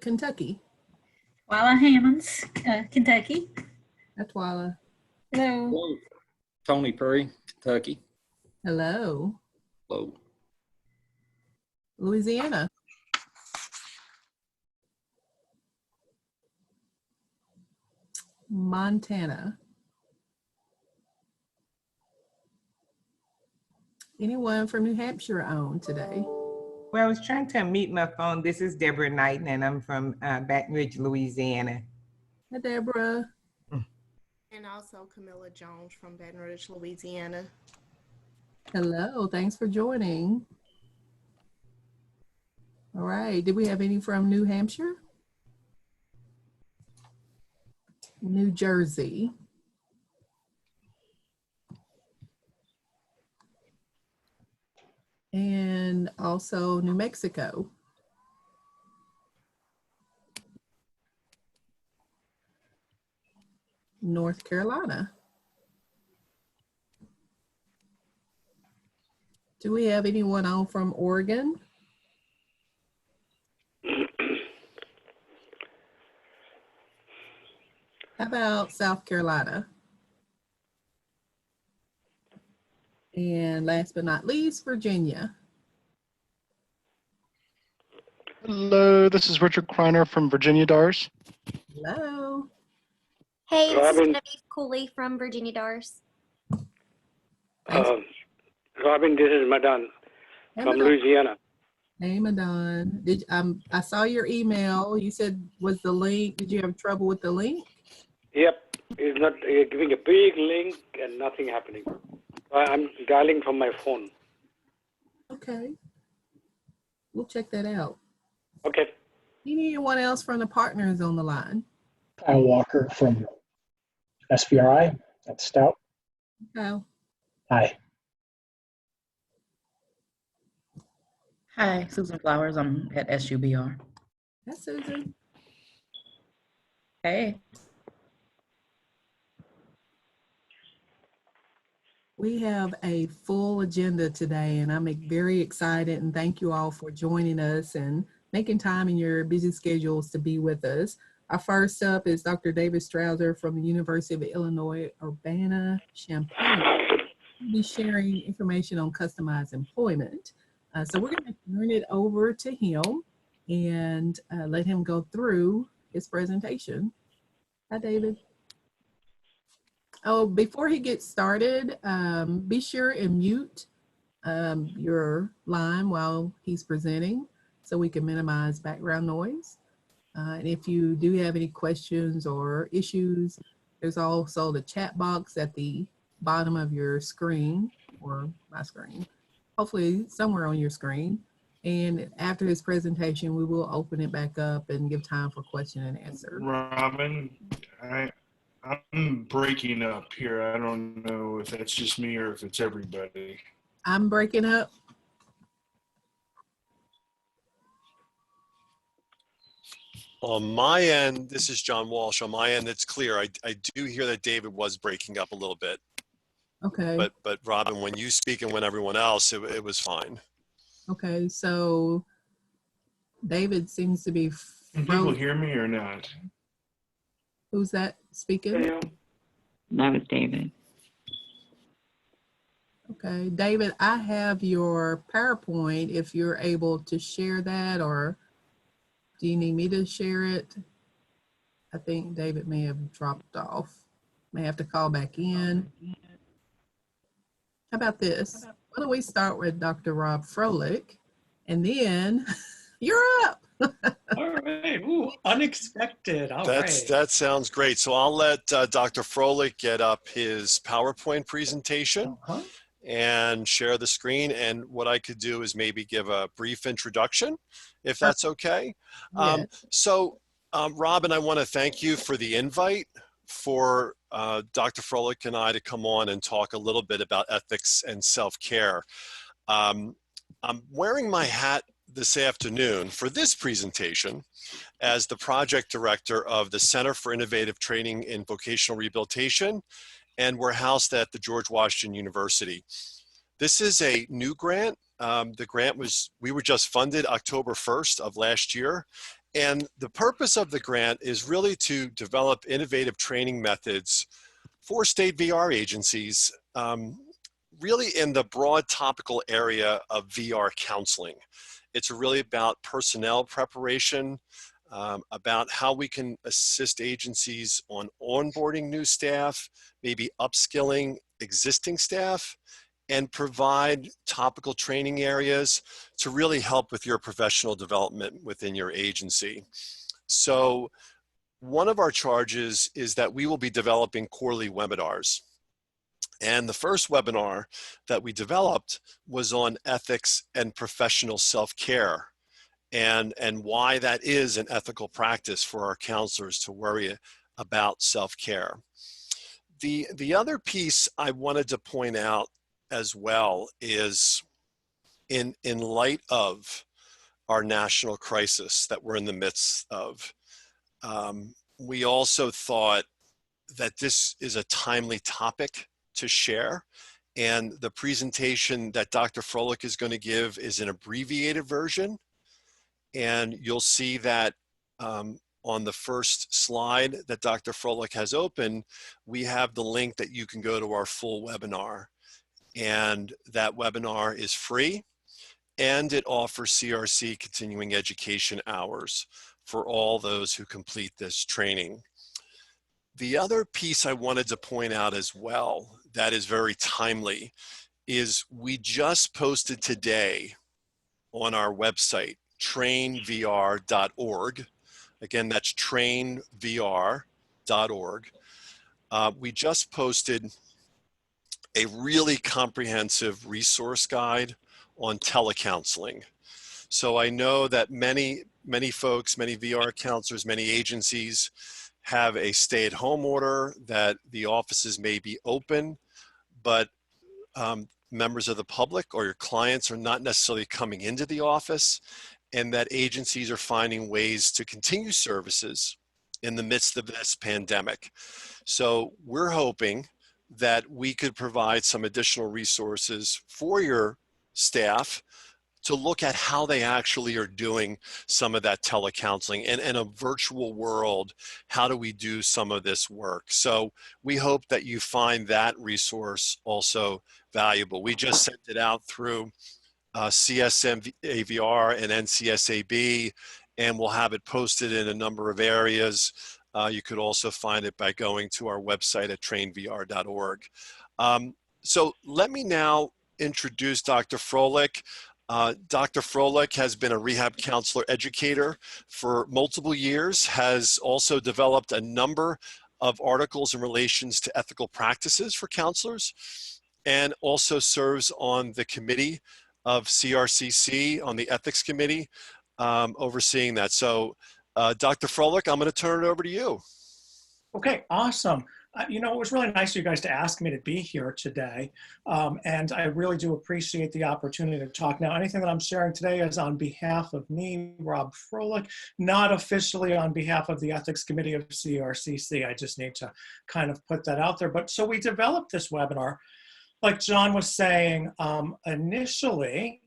Kentucky. Twyla Hammonds, Kentucky. Hi, Twyla. Hello. Hello. Tony Perry, Kentucky. Hello. Hello. Louisiana. Montana. Anyone from New Hampshire on today? Well, I was trying to unmute my phone. This is Deborah Knighton, and I'm from Baton Rouge, Louisiana. Hi, Deborah. And also Camilla Jones from Baton Rouge, Louisiana. Hello, thanks for joining. All right, did we have any from New Hampshire? New Jersey. And also New Mexico. North Carolina. Do we have anyone on from Oregon? How about South Carolina? And last but not least, Virginia. Hello, this is Richard Kreiner from Virginia DARS. Hello. Hey, this is Genevieve Cooley from Virginia DARS. Robin, this is Madan from Louisiana. Hey, Madan. I saw your email. You said was the link. Did you have trouble with the link? Yep, it's not giving a big link and nothing happening. I'm dialing from my phone. Okay. We'll check that out. Okay. Anyone else from the partners on the line? Kyle Walker from SVRI at Stout. Kyle. Hi. Hi, Susan Flowers. I'm at SUBR. Hi, Susan. Hey. We have a full agenda today, and I'm very excited, and thank you all for joining us and making time in your busy schedules to be with us. Our first up is Dr. David Strouser from the University of Illinois, Urbana-Champaign. He'll be sharing information on customized employment. So we're going to turn it over to him and let him go through his presentation. Hi, David. Oh, before he gets started, be sure and mute your line while he's presenting so we can minimize background noise. And if you do have any questions or issues, there's also the chat box at the bottom of your screen, or my screen, hopefully somewhere on your screen. And after his presentation, we will open it back up and give time for question and answer. Robin, I'm breaking up here. I don't know if that's just me or if it's everybody. I'm breaking up. On my end, this is John Walsh. On my end, it's clear. I do hear that David was breaking up a little bit. Okay. But Robin, when you speak and when everyone else, it was fine. Okay, so David seems to be Can people hear me or not? Who's that speaking? That was David. Okay, David, I have your PowerPoint if you're able to share that, or do you need me to share it? I think David may have dropped off. May have to call back in. How about this? Why don't we start with Dr. Rob Froelich, and then you're up. All right. Ooh, unexpected. All right. That sounds great. So I'll let Dr. Froelich get up his PowerPoint presentation and share the screen. And what I could do is maybe give a brief introduction, if that's okay. Yeah. Robin, I want to thank you for the invite for Dr. Froelich and I to come on and talk a little bit about ethics and self-care. I'm wearing my hat this afternoon for this presentation as the project director of the Center for Innovative Training in Vocational Rehabilitation, and we're housed at the George Washington University. This is a new grant The grant we were just funded October 1st of last year. And the purpose of the grant is really to develop innovative training methods for state VR agencies, really in the broad topical area of VR counseling. It's really about personnel preparation, about how we can assist agencies on onboarding new staff, maybe upskilling existing staff, and provide topical training areas to really help with your professional development within your agency. So one of our charges is that we will be developing quarterly webinars. And the first webinar that we developed was on ethics and professional self-care, and why that is an ethical practice for our counselors to worry about self-care. The other piece I wanted to point out as well is in light of our national crisis that we're in the midst of, we also thought that this is a timely topic to share. And the presentation that Dr. Froelich is going to give is an abbreviated version. And you'll see that on the first slide that Dr. Froelich has open, we have the link that you can go to our full webinar. And that webinar is free, and it offers CRC continuing education hours for all those who complete this training. The other piece I wanted to point out as well that is very timely is we just posted today on our website, trainvr.org. Again, that's trainvr.org. We just posted a really comprehensive resource guide on telecounseling. So I know that many folks, many VR counselors, many agencies have a stay-at-home order, that the offices may be open, but members of the public or your clients are not necessarily coming into the office, and that agencies are finding ways to continue services in the midst of this pandemic. So we're hoping that we could provide some additional resources for your staff to look at how they actually are doing some of that telecounseling, and in a virtual world, how do we do some of this work? So we hope that you find that resource also valuable. We just sent it out through CSM-AVR and NCSAB, and we'll have it posted in a number of areas. You could also find it by going to our website at trainvr.org. So let me now introduce Dr. Froelich. Dr. Froelich has been a rehab counselor educator for multiple years, has also developed a number of articles in relations to ethical practices for counselors, and also serves on the committee of CRCC, on the ethics committee, overseeing that. So Dr. Froelich, I'm going to turn it over to you. Okay, awesome. You know, it was really nice of you guys to ask me to be here today. And I really do appreciate the opportunity to talk. Now, anything that I'm sharing today is on behalf of me, Rob Froelich, not officially on behalf of the Ethics Committee of CRCC. I just need to kind of put that out there. But so we developed this webinar, like John was saying, initially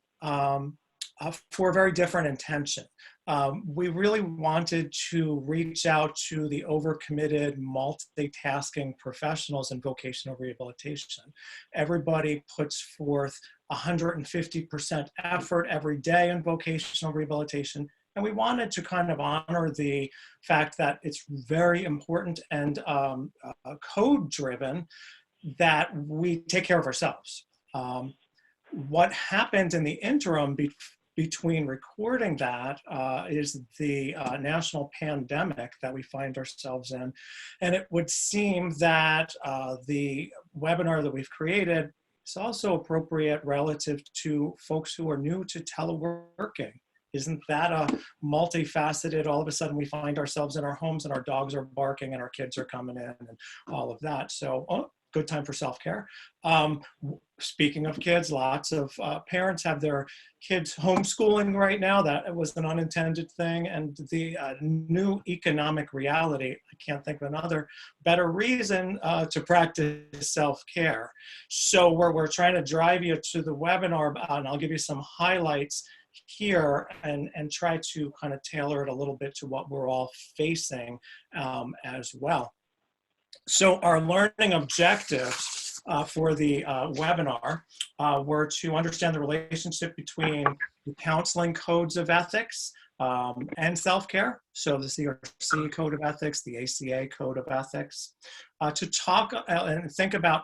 for a very different intention. We really wanted to reach out to the overcommitted, multitasking professionals in vocational rehabilitation. Everybody puts forth 150% effort every day in vocational rehabilitation, and we wanted to kind of honor the fact that it's very important and code-driven that we take care of ourselves. What happened in the interim between recording that is the national pandemic that we find ourselves in. And it would seem that the webinar that we've created is also appropriate relative to folks who are new to teleworking. Isn't that a multifaceted, all of a sudden we find ourselves in our homes and our dogs are barking and our kids are coming in and all of that. So, good time for self-care. Speaking of kids, lots of parents have their kids homeschooling right now. That was an unintended thing. And the new economic reality, I can't think of another better reason to practice self-care. So we're trying to drive you to the webinar, and I'll give you some highlights here and try to kind of tailor it a little bit to what we're all facing as well. So our learning objectives for the webinar were to understand the relationship between the counseling codes of ethics and self-care, so the CRC code of ethics, the ACA code of ethics, to talk and think about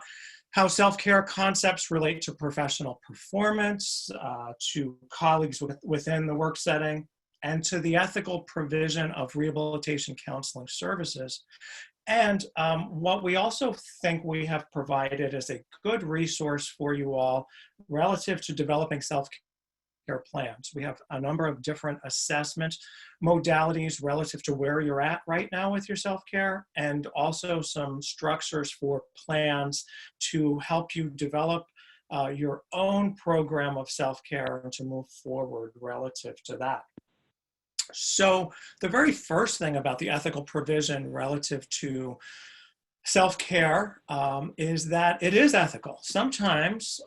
how self-care concepts relate to professional performance, to colleagues within the work setting, and to the ethical provision of rehabilitation counseling services. And what we also think we have provided is a good resource for you all relative to developing self-care plans. We have a number of different assessment modalities relative to where you're at right now with your self-care, and also some structures for plans to help you develop your own program of self-care and to move forward relative to that. So the very first thing about the ethical provision relative to self-care is that it is ethical. Sometimes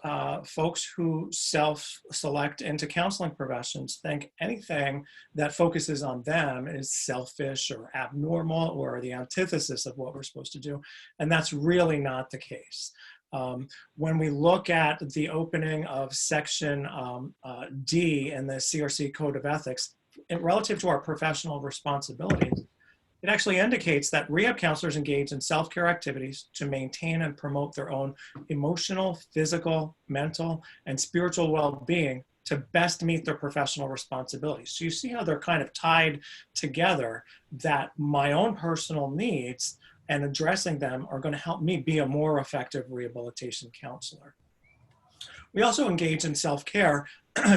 folks who self-select into counseling professions think anything that focuses on them is selfish or abnormal or the antithesis of what we're supposed to do. And that's really not the case. When we look at the opening of section D in the CRC Code of Ethics, relative to our professional responsibilities, it actually indicates that rehab counselors engage in self-care activities to maintain and promote their own emotional, physical, mental, and spiritual well-being to best meet their professional responsibilities. So you see how they're kind of tied together, that my own personal needs and addressing them are going to help me be a more effective rehabilitation counselor. We also engage in self-care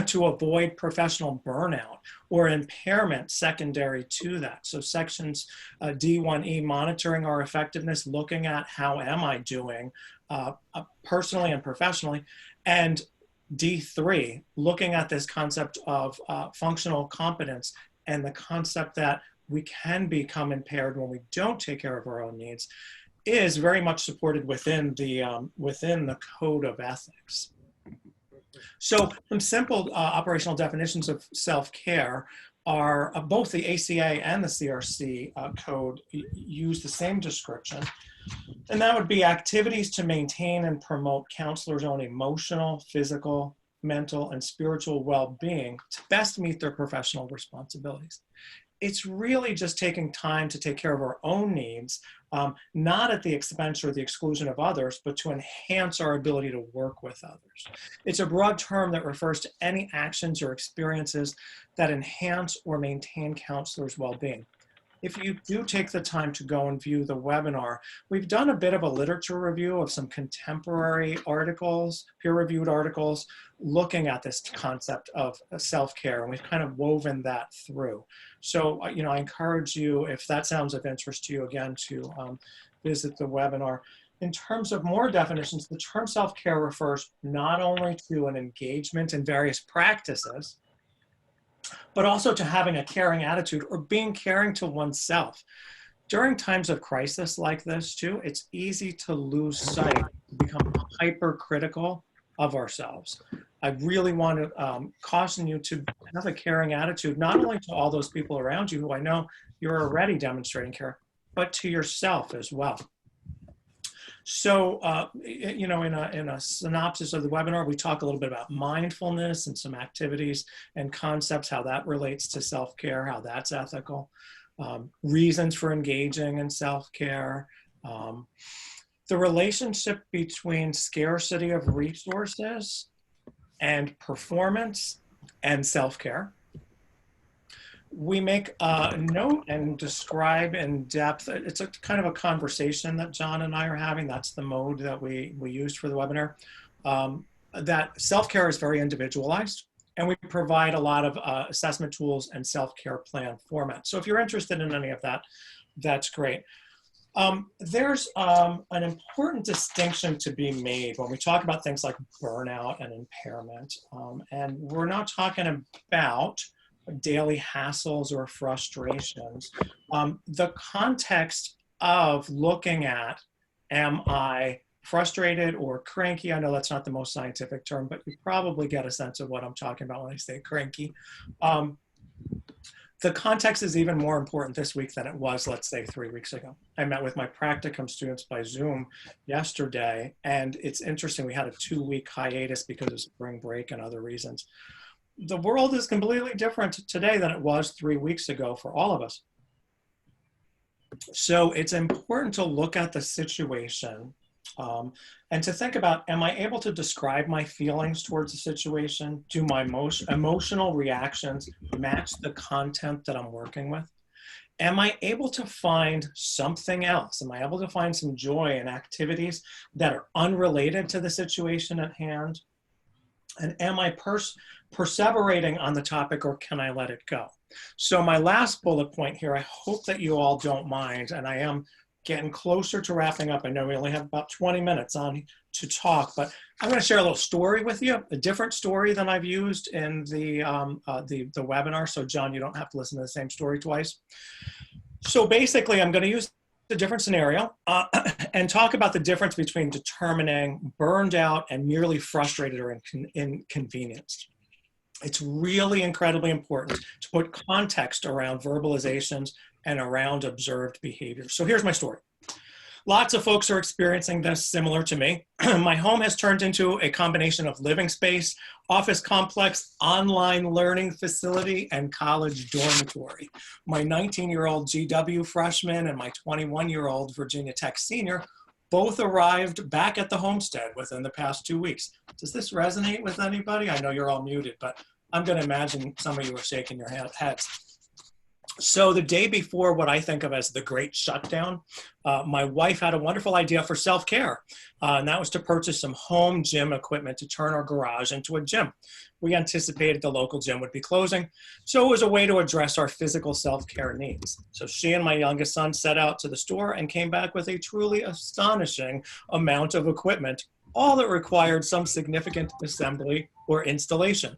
to avoid professional burnout or impairment secondary to that. So sections D1E, monitoring our effectiveness, looking at how am I doing personally and professionally, and D3, looking at this concept of functional competence and the concept that we can become impaired when we don't take care of our own needs, is very much supported within the code of ethics. So some simple operational definitions of self-care are both the ACA and the CRC code use the same description. And that would be activities to maintain and promote counselors' own emotional, physical, mental, and spiritual well-being to best meet their professional responsibilities. It's really just taking time to take care of our own needs, not at the expense or the exclusion of others, but to enhance our ability to work with others. It's a broad term that refers to any actions or experiences that enhance or maintain counselors' well-being. If you do take the time to go and view the webinar, we've done a bit of a literature review of some contemporary articles, peer-reviewed articles, looking at this concept of self-care, and we've kind of woven that through. So, I encourage you, if that sounds of interest to you, again, to visit the webinar. In terms of more definitions, the term self-care refers not only to an engagement in various practices, but also to having a caring attitude or being caring to oneself. During times of crisis like this too, it's easy to lose sight, to become hypercritical of ourselves. I really want to caution you to have a caring attitude, not only to all those people around you who I know you're already demonstrating care, but to yourself as well. So, in a synopsis of the webinar, we talk a little bit about mindfulness and some activities and concepts, how that relates to self-care, how that's ethical, reasons for engaging in self-care, the relationship between scarcity of resources and performance and self-care. We make a note and describe in depth. It's a kind of a conversation that John and I are having. That's the mode that we used for the webinar. That self-care is very individualized, and we provide a lot of assessment tools and self-care plan formats. So if you're interested in any of that, that's great. There's an important distinction to be made when we talk about things like burnout and impairment. And we're not talking about daily hassles or frustrations. The context of looking at, am I frustrated or cranky? I know that's not the most scientific term, but you probably get a sense of what I'm talking about when I say cranky. The context is even more important this week than it was, let's say, 3 weeks ago. I met with my practicum students by Zoom yesterday, and it's interesting. We had a 2-week hiatus because of spring break and other reasons. The world is completely different today than it was 3 weeks ago for all of us. So it's important to look at the situation and to think about, am I able to describe my feelings towards the situation? Do my most emotional reactions match the content that I'm working with? Am I able to find something else? Am I able to find some joy in activities that are unrelated to the situation at hand? And am I perseverating on the topic, or can I let it go? So my last bullet point here, I hope that you all don't mind, and I am getting closer to wrapping up. I know we only have about 20 minutes on to talk, but I'm going to share a little story with you, a different story than I've used in the webinar. So John, you don't have to listen to the same story twice. So basically, I'm going to use a different scenario and talk about the difference between determining burned out and merely frustrated or inconvenienced. It's really incredibly important to put context around verbalizations and around observed behavior. So here's my story. Lots of folks are experiencing this similar to me. My home has turned into a combination of living space, office complex, online learning facility, and college dormitory. My 19-year-old GW freshman and my 21-year-old Virginia Tech senior both arrived back at the homestead within the past 2 weeks. Does this resonate with anybody? I know you're all muted, but I'm going to imagine some of you are shaking your heads. So the day before what I think of as the great shutdown, my wife had a wonderful idea for self-care, and that was to purchase some home gym equipment to turn our garage into a gym. We anticipated the local gym would be closing, so it was a way to address our physical self-care needs. So she and my youngest son set out to the store and came back with a truly astonishing amount of equipment, all that required some significant assembly or installation.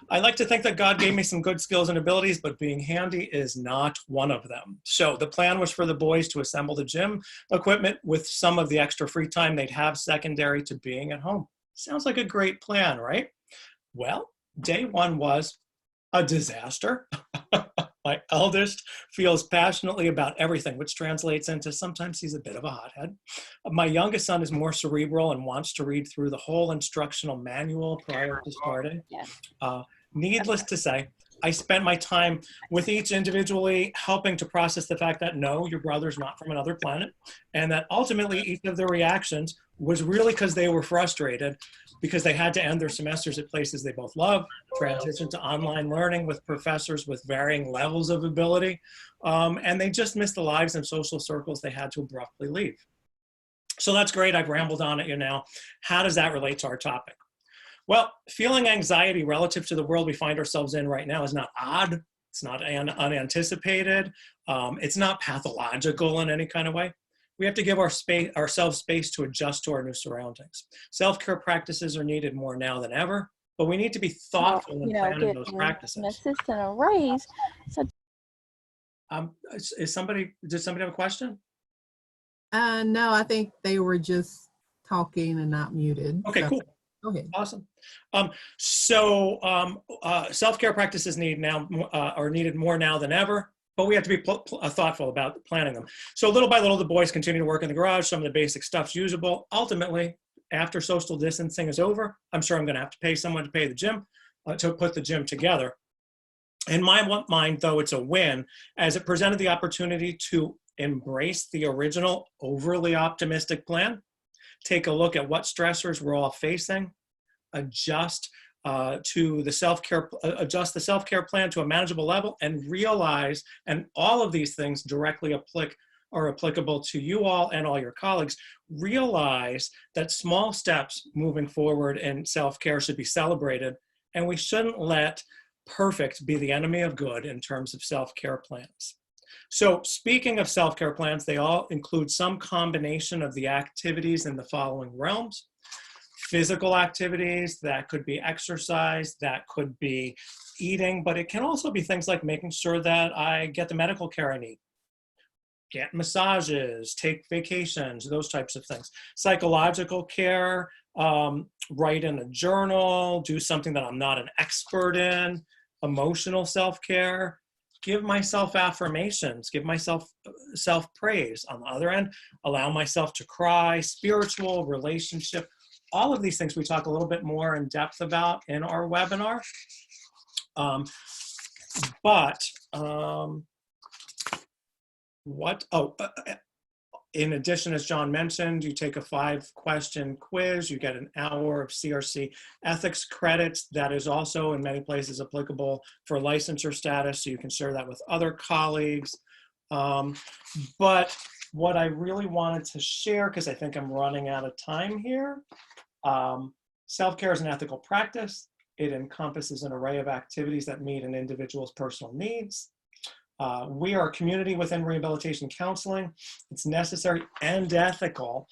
I like to think that God gave me some good skills and abilities, but being handy is not one of them. So the plan was for the boys to assemble the gym equipment with some of the extra free time they'd have secondary to being at home. Sounds like a great plan, right? Well, day one was a disaster. My eldest feels passionately about everything, which translates into sometimes he's a bit of a hothead. My youngest son is more cerebral and wants to read through the whole instructional manual prior to starting. Needless to say, I spent my time with each individually helping to process the fact that no, your brother's not from another planet, and that ultimately each of their reactions was really because they were frustrated because they had to end their semesters at places they both love, transition to online learning with professors with varying levels of ability, and they just missed the lives and social circles they had to abruptly leave. So that's great. I've rambled on at you now. How does that relate to our topic? Well, feeling anxiety relative to the world we find ourselves in right now is not odd. It's not unanticipated. It's not pathological in any kind of way. We have to give ourselves space to adjust to our new surroundings. Self-care practices are needed more now than ever, but we need to be thoughtful in planning those practices. An assist and a raise. So, did somebody have a question? No, I think they were just talking and not muted. Okay, so. Cool. Go ahead. Awesome. Self-care practices are needed more now than ever, but we have to be thoughtful about planning them. So little by little, the boys continue to work in the garage. Some of the basic stuff's usable. Ultimately, after social distancing is over, I'm sure I'm going to have to pay someone to pay the gym, to put the gym together. In my mind, though, it's a win, as it presented the opportunity to embrace the original overly optimistic plan, take a look at what stressors we're all facing, adjust the self-care plan to a manageable level, and realize, and all of these things directly are applicable to you all and all your colleagues, realize that small steps moving forward in self-care should be celebrated, and we shouldn't let perfect be the enemy of good in terms of self-care plans. So speaking of self-care plans, they all include some combination of the activities in the following realms. Physical activities, that could be exercise, that could be eating, but it can also be things like making sure that I get the medical care I need. get massages, take vacations, those types of things. Psychological care, write in a journal, do something that I'm not an expert in. Emotional self-care, give myself affirmations, give myself self-praise. On the other end, allow myself to cry, spiritual, relationship, all of these things we talk a little bit more in depth about in our webinar. In addition, as John mentioned, you take a 5-question quiz, you get an hour of CRC ethics credits. That is also in many places applicable for licensure status, so you can share that with other colleagues. But what I really wanted to share, because I think I'm running out of time here, self-care is an ethical practice. It encompasses an array of activities that meet an individual's personal needs. We are a community within rehabilitation counseling. It's necessary and ethical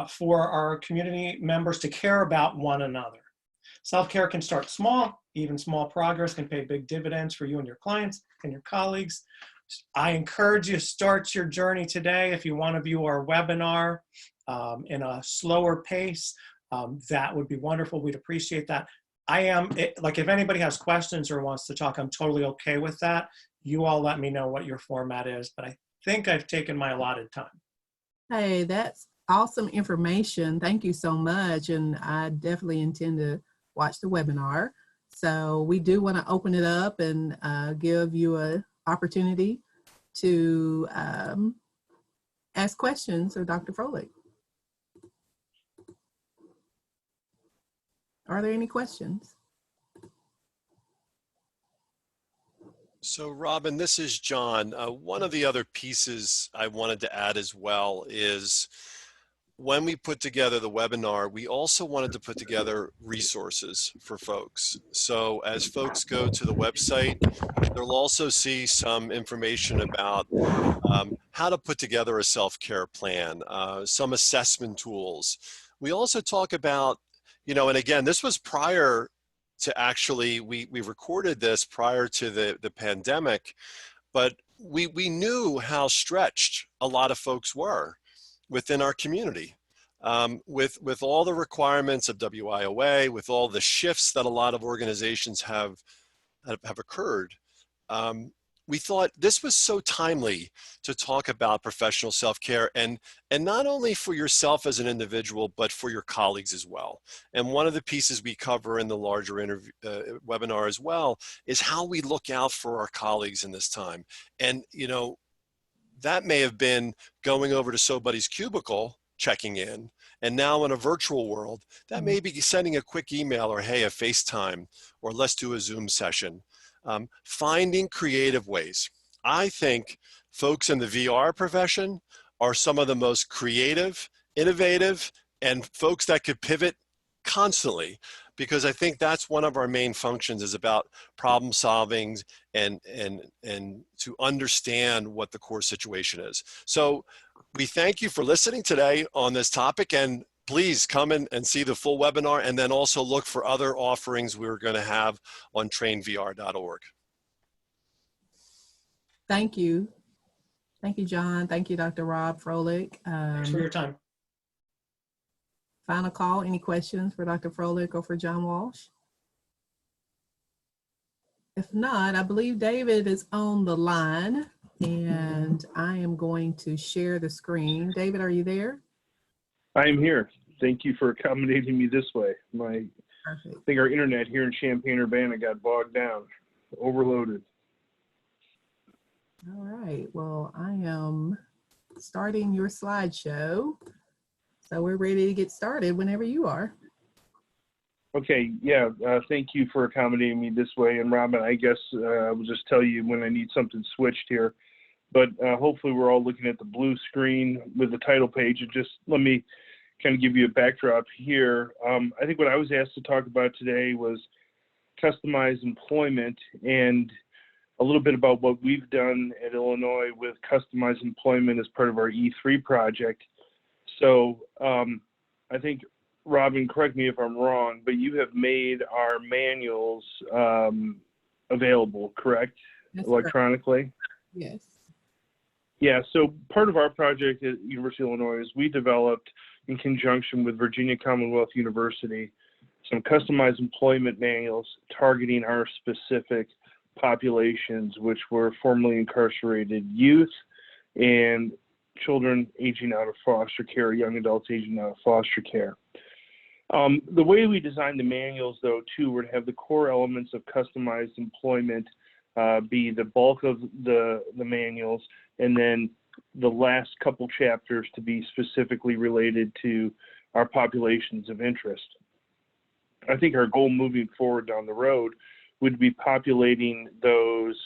for our community members to care about one another. Self-care can start small. Even small progress can pay big dividends for you and your clients and your colleagues. I encourage you to start your journey today. If you want to view our webinar in a slower pace, that would be wonderful. We'd appreciate that. If anybody has questions or wants to talk, I'm totally okay with that. You all let me know what your format is, but I think I've taken my allotted time. Hey, that's awesome information. Thank you so much. And I definitely intend to watch the webinar. So we do want to open it up and give you an opportunity to ask questions of Dr. Froelich. Are there any questions? So Robin, this is John. One of the other pieces I wanted to add as well is when we put together the webinar, we also wanted to put together resources for folks. So as folks go to the website, they'll also see some information about how to put together a self-care plan, some assessment tools. We also talk about, and again, this was prior to actually, we recorded this prior to the pandemic, but we knew how stretched a lot of folks were within our community. With all the requirements of WIOA, with all the shifts that a lot of organizations have occurred, we thought this was so timely to talk about professional self-care and not only for yourself as an individual, but for your colleagues as well. And one of the pieces we cover in the larger webinar as well is how we look out for our colleagues in this time. And, that may have been going over to somebody's cubicle, checking in, and now in a virtual world, that may be sending a quick email or, hey, a FaceTime, or let's do a Zoom session. Finding creative ways. I think folks in the VR profession are some of the most creative, innovative, and folks that could pivot constantly, because I think that's one of our main functions, is about problem solving and to understand what the core situation is. So we thank you for listening today on this topic, and please come in and see the full webinar, and then also look for other offerings we're going to have on trainvr.org. Thank you. Thank you, John. Thank you, Dr. Rob Froelich. Thanks for your time. Final call. Any questions for Dr. Froelich or for John Walsh? If not, I believe David is on the line, and I am going to share the screen. David, are you there? I am here. Thank you for accommodating me this way. I think our internet here in Champaign-Urbana got bogged down, overloaded. All right. Well, I am starting your slideshow. So we're ready to get started whenever you are. Okay. Yeah. Thank you for accommodating me this way. And Robin, I guess I will just tell you when I need something switched here. But hopefully we're all looking at the blue screen with the title page. And just let me kind of give you a backdrop here. I think what I was asked to talk about today was customized employment, and a little bit about what we've done at Illinois with customized employment as part of our E3 project. So I think, Robin, correct me if I'm wrong, but you have made our manuals available, correct? That's electronically? correct. Yes. Yeah, so part of our project at University of Illinois is we developed, in conjunction with Virginia Commonwealth University, some customized employment manuals targeting our specific populations, which were formerly incarcerated youth and children aging out of foster care, young adults aging out of foster care. The way we designed the manuals, though, too, were to have the core elements of customized employment be the bulk of the manuals, and then the last couple chapters to be specifically related to our populations of interest. I think our goal moving forward down the road would be populating those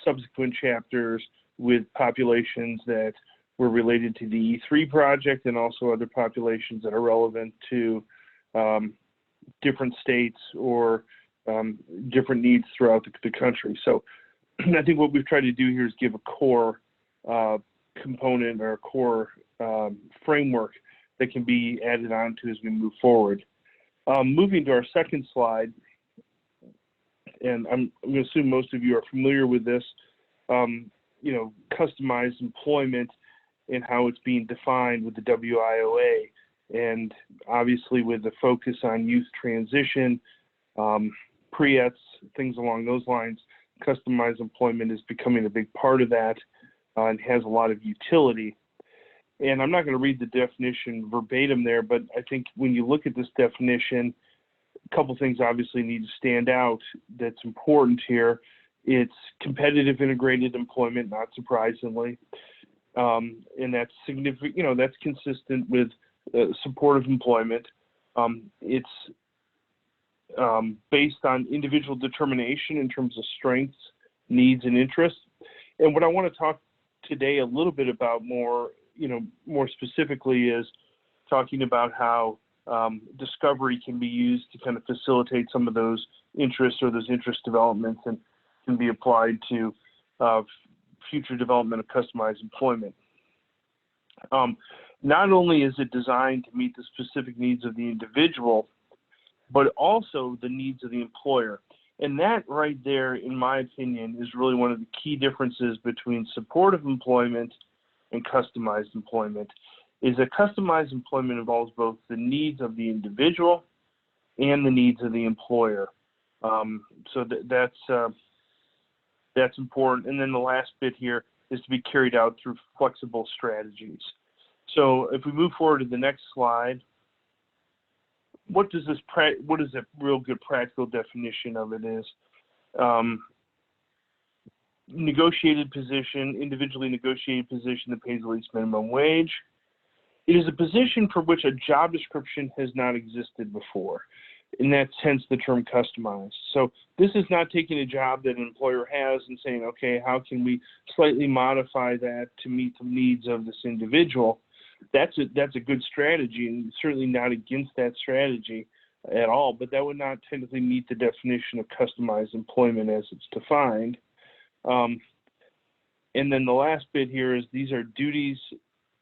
subsequent chapters with populations that were related to the E3 project and also other populations that are relevant to different states or different needs throughout the country. So I think what we've tried to do here is give a core component or a core framework that can be added on to as we move forward. Moving to our second slide, and I'm going to assume most of you are familiar with this, you know, customized employment and how it's being defined with the WIOA, and obviously with the focus on youth transition, pre-ETs, things along those lines, customized employment is becoming a big part of that and has a lot of utility. And I'm not going to read the definition verbatim there, but I think when you look at this definition, a couple things obviously need to stand out that's important here. It's competitive integrated employment, not surprisingly. And that's significant, you know, that's consistent with supportive employment. It's based on individual determination in terms of strengths, needs, and interests. And what I want to talk today a little bit about more, you know, more specifically is talking about how discovery can be used to kind of facilitate some of those interests or those interest developments and can be applied to future development of customized employment. Not only is it designed to meet the specific needs of the individual, but also the needs of the employer. And that right there, in my opinion, is really one of the key differences between supportive employment and customized employment, is that customized employment involves both the needs of the individual and the needs of the employer. So that's important. And then the last bit here is to be carried out through flexible strategies. So if we move forward to the next slide, what is a real good practical definition of it is? Negotiated position, individually negotiated position that pays the least minimum wage. It is a position for which a job description has not existed before, and that's hence the term customized. So this is not taking a job that an employer has and saying, okay, how can we slightly modify that to meet the needs of this individual? That's a good strategy, and certainly not against that strategy at all, but that would not technically meet the definition of customized employment as it's defined. And then the last bit here is these are duties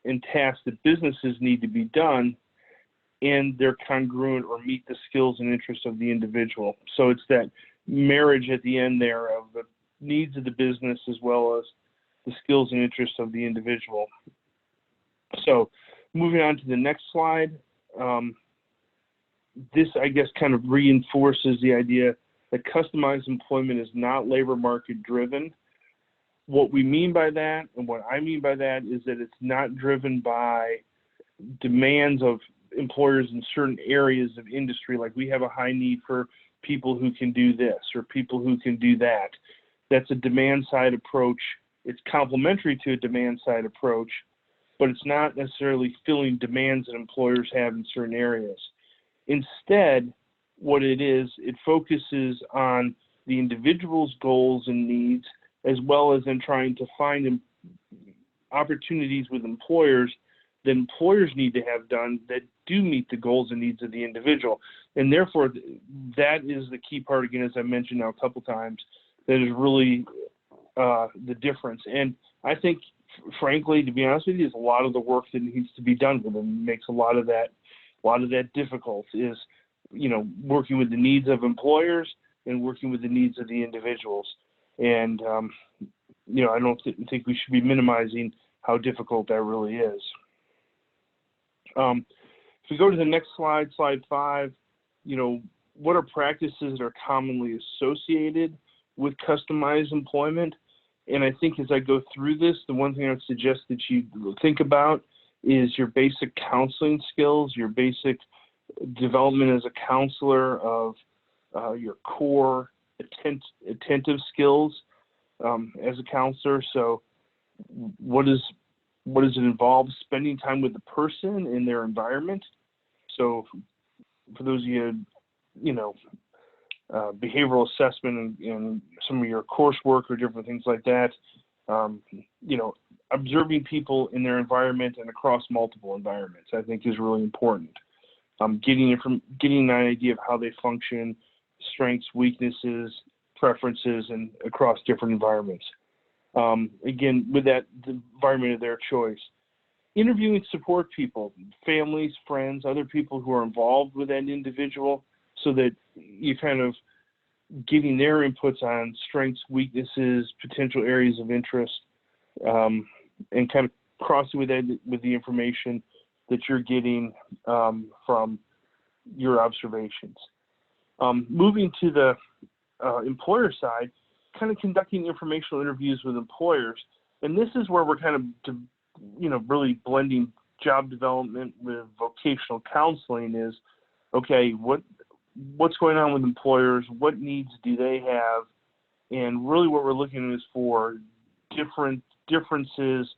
and tasks that businesses need to be done, and they're congruent or meet the skills and interests of the individual. So it's that marriage at the end there of the needs of the business as well as the skills and interests of the individual. So moving on to the next slide, this, I guess, kind of reinforces the idea that customized employment is not labor market driven. What we mean by that, and what I mean by that, is that it's not driven by demands of employers in certain areas of industry, like we have a high need for people who can do this or people who can do that. That's a demand side approach. It's complementary to a demand side approach, but it's not necessarily filling demands that employers have in certain areas. Instead, what it is, it focuses on the individual's goals and needs, as well as in trying to find opportunities with employers that employers need to have done that do meet the goals and needs of the individual. And therefore, that is the key part, again, as I mentioned now a couple times, that is really the difference. And I think, frankly, to be honest with you, is a lot of the work that needs to be done with them. Makes a lot of that difficult is, you know, working with the needs of employers and working with the needs of the individuals. And I don't think we should be minimizing how difficult that really is. If we go to the next slide, slide 5, what are practices that are commonly associated with customized employment? And I think as I go through this, the one thing I would suggest that you think about is your basic counseling skills, your basic development as a counselor of your core attentive skills as a counselor. So what does it involve? Spending time with the person in their environment. So for those of you, behavioral assessment and some of your coursework or different things like that, observing people in their environment and across multiple environments, I think is really important. Getting an idea of how they function, strengths, weaknesses, preferences, and across different environments. Again, with that, the environment of their choice. Interviewing support people, families, friends, other people who are involved with that individual, so that you kind of getting their inputs on strengths, weaknesses, potential areas of interest, and kind of crossing with that with the information that you're getting from your observations. Moving to the employer side, kind of conducting informational interviews with employers. And this is where we're kind of, really blending job development with vocational counseling is, okay, what's going on with employers? What needs do they have? And really what we're looking at is for differences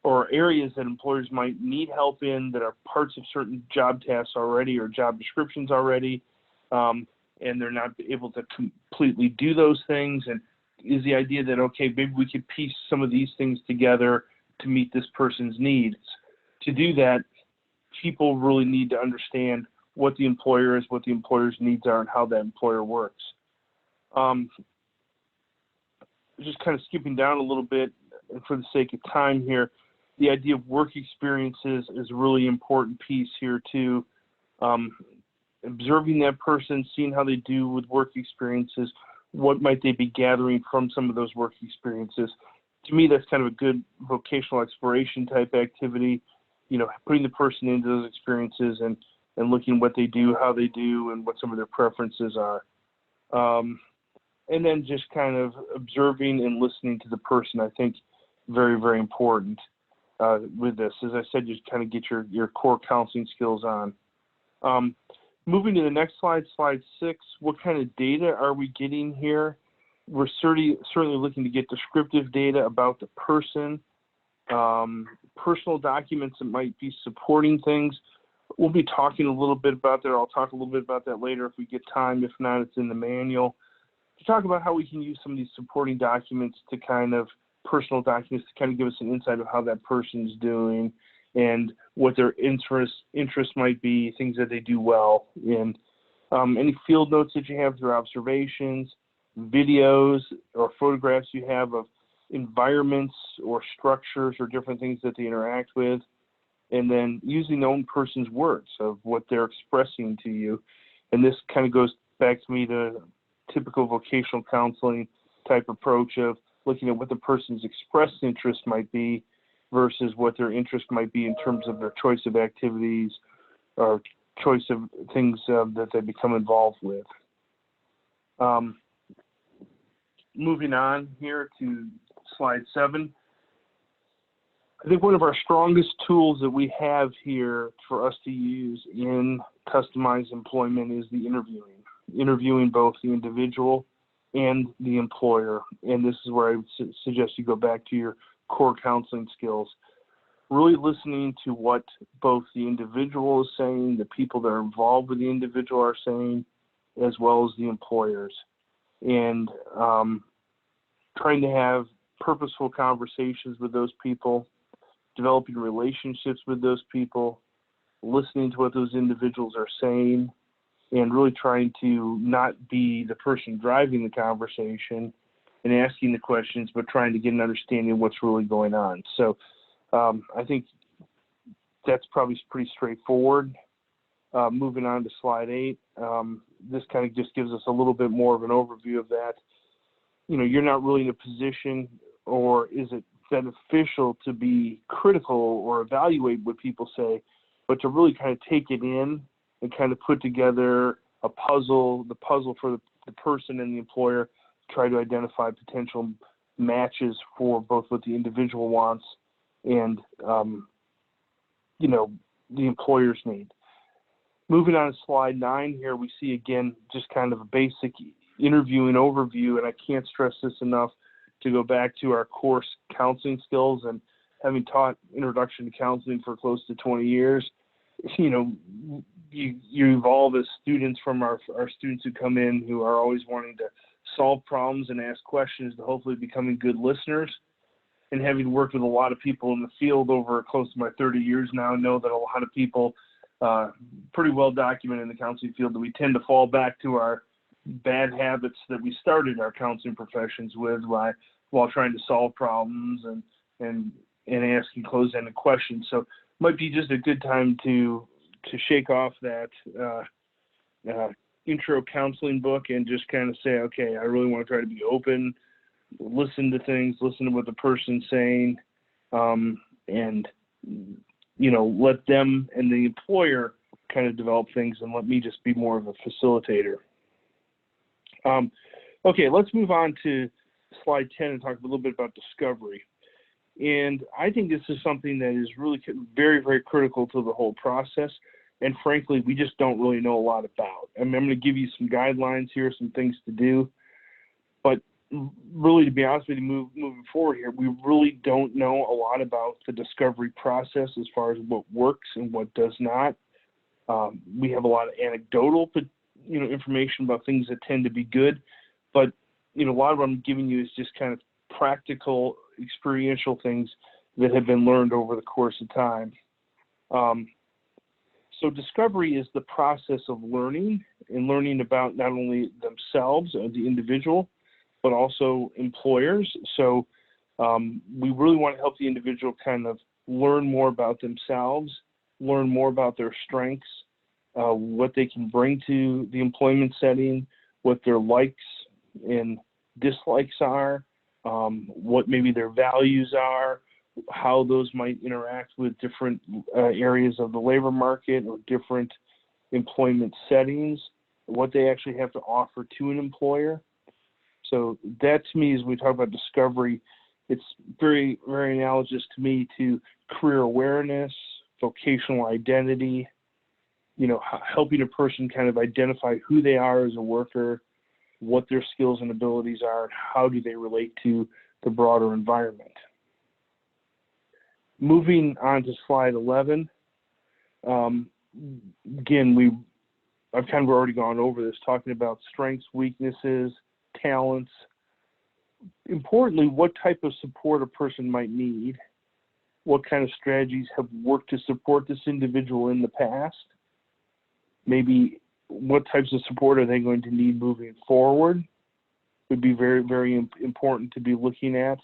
or areas that employers might need help in that are parts of certain job tasks already or job descriptions already, and they're not able to completely do those things. And is the idea that, okay, maybe we could piece some of these things together to meet this person's needs. To do that, people really need to understand what the employer is, what the employer's needs are, and how that employer works. Just kind of skipping down a little bit for the sake of time here, the idea of work experiences is a really important piece here too. Observing that person, seeing how they do with work experiences, what might they be gathering from some of those work experiences. To me, that's kind of a good vocational exploration type activity, putting the person into those experiences and looking what they do, how they do, and what some of their preferences are. And then just kind of observing and listening to the person, I think very, very important with this. As I said, just kind of get your core counseling skills on. Moving to the next slide, slide 6, what kind of data are we getting here? We're certainly looking to get descriptive data about the person, personal documents that might be supporting things. We'll be talking a little bit about that. I'll talk a little bit about that later if we get time. If not, it's in the manual. To talk about how we can use some of these supporting documents to personal documents to kind of give us an insight of how that person's doing and what their interests might be, things that they do well in. Any field notes that you have through observations, videos or photographs you have of environments or structures or different things that they interact with, and then using the own person's words of what they're expressing to you. And this kind of goes back to me to typical vocational counseling type approach of looking at what the person's expressed interest might be versus what their interest might be in terms of their choice of activities or choice of things that they become involved with. Moving on here to slide 7. I think one of our strongest tools that we have here for us to use in customized employment is the interviewing both the individual and the employer. And this is where I would suggest you go back to your core counseling skills. Really listening to what both the individual is saying, the people that are involved with the individual are saying, as well as the employers. And trying to have purposeful conversations with those people, developing relationships with those people, listening to what those individuals are saying, and really trying to not be the person driving the conversation and asking the questions, but trying to get an understanding of what's really going on. So I think that's probably pretty straightforward. Moving on to slide 8, this kind of just gives us a little bit more of an overview of that. You're not really in a position or is it beneficial to be critical or evaluate what people say, but to really kind of take it in and kind of put together the puzzle for the person and the employer, try to identify potential matches for both what the individual wants and, the employer's need. Moving on to slide 9 here, we see again just kind of a basic interviewing overview, and I can't stress this enough to go back to our course counseling skills. And having taught introduction to counseling for close to 20 years, you evolve as students from our students who come in who are always wanting to solve problems and ask questions to hopefully becoming good listeners. And having worked with a lot of people in the field over close to my 30 years now, I know that a lot of people pretty well documented in the counseling field that we tend to fall back to our bad habits that we started our counseling professions with while trying to solve problems and asking closed-ended questions. So it might be just a good time to shake off that intro counseling book and just kind of say, okay, I really want to try to be open, listen to things, listen to what the person's saying, and let them and the employer kind of develop things and let me just be more of a facilitator. Okay, let's move on to slide 10 and talk a little bit about discovery. And I think this is something that is really very, very critical to the whole process. And frankly, we just don't really know a lot about. I mean, I'm going to give you some guidelines here, some things to do. But really, to be honest with you, moving forward here, we really don't know a lot about the discovery process as far as what works and what does not. We have a lot of anecdotal, information about things that tend to be good, but a lot of what I'm giving you is just kind of practical, experiential things that have been learned over the course of time. So discovery is the process of learning and learning about not only themselves or the individual, but also employers. So we really want to help the individual kind of learn more about themselves, learn more about their strengths, what they can bring to the employment setting, what their likes and dislikes are, what maybe their values are, how those might interact with different areas of the labor market or different employment settings, what they actually have to offer to an employer. So that to me, as we talk about discovery, it's very, very analogous to me to career awareness, vocational identity, helping a person kind of identify who they are as a worker, what their skills and abilities are, and how do they relate to the broader environment. Moving on to slide 11. Again, I've kind of already gone over this, talking about strengths, weaknesses, talents. Importantly, what type of support a person might need, what kind of strategies have worked to support this individual in the past, maybe what types of support are they going to need moving forward would be very, very important to be looking at.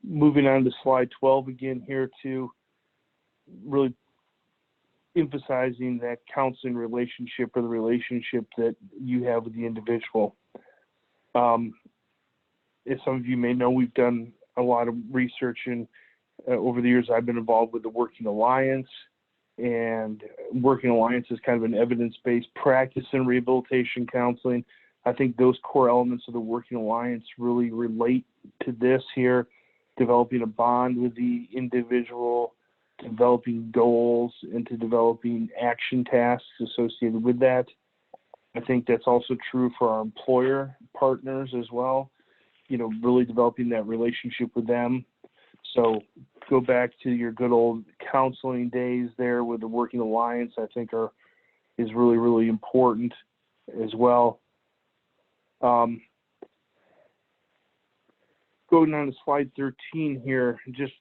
Moving on to slide 12 again here to really emphasizing that counseling relationship or the relationship that you have with the individual. As some of you may know, we've done a lot of research and over the years I've been involved with the Working Alliance, and Working Alliance is kind of an evidence-based practice in rehabilitation counseling. I think those core elements of the Working Alliance really relate to this here, developing a bond with the individual, developing goals, and to developing action tasks associated with that. I think that's also true for our employer partners as well, really developing that relationship with them. So go back to your good old counseling days there with the Working Alliance, I think is really, really important as well. Going on to slide 13 here, just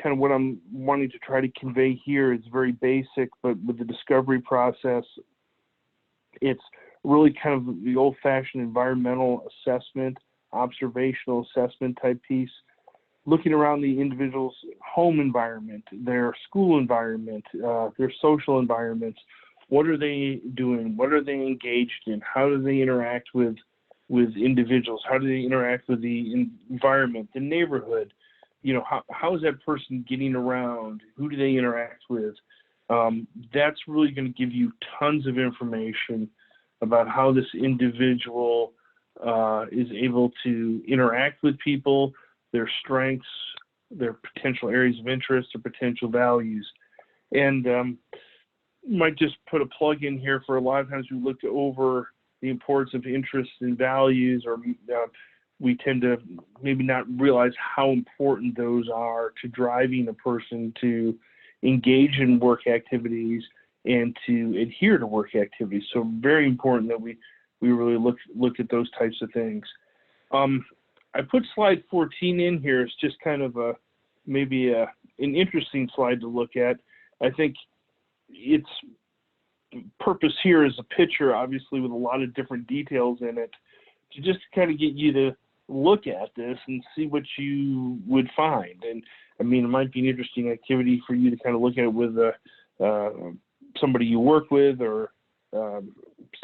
kind of what I'm wanting to try to convey here is very basic, but with the discovery process, it's really kind of the old-fashioned environmental assessment, observational assessment type piece, looking around the individual's home environment, their school environment, their social environments. What are they doing? What are they engaged in? How do they interact with with individuals? How do they interact with the environment, the neighborhood? You know, how is that person getting around? Who do they interact with? That's really going to give you tons of information about how this individual is able to interact with people, their strengths, their potential areas of interest, their potential values. And might just put a plug in here for a lot of times we look over the importance of interests and values, or we tend to maybe not realize how important those are to driving a person to engage in work activities and to adhere to work activities. So very important that we really look at those types of things. I put slide 14 in here. It's just kind of maybe an interesting slide to look at. I think its purpose here is a picture, obviously with a lot of different details in it, to just kind of get you to look at this and see what you would find. And I mean, it might be an interesting activity for you to kind of look at it with somebody you work with, or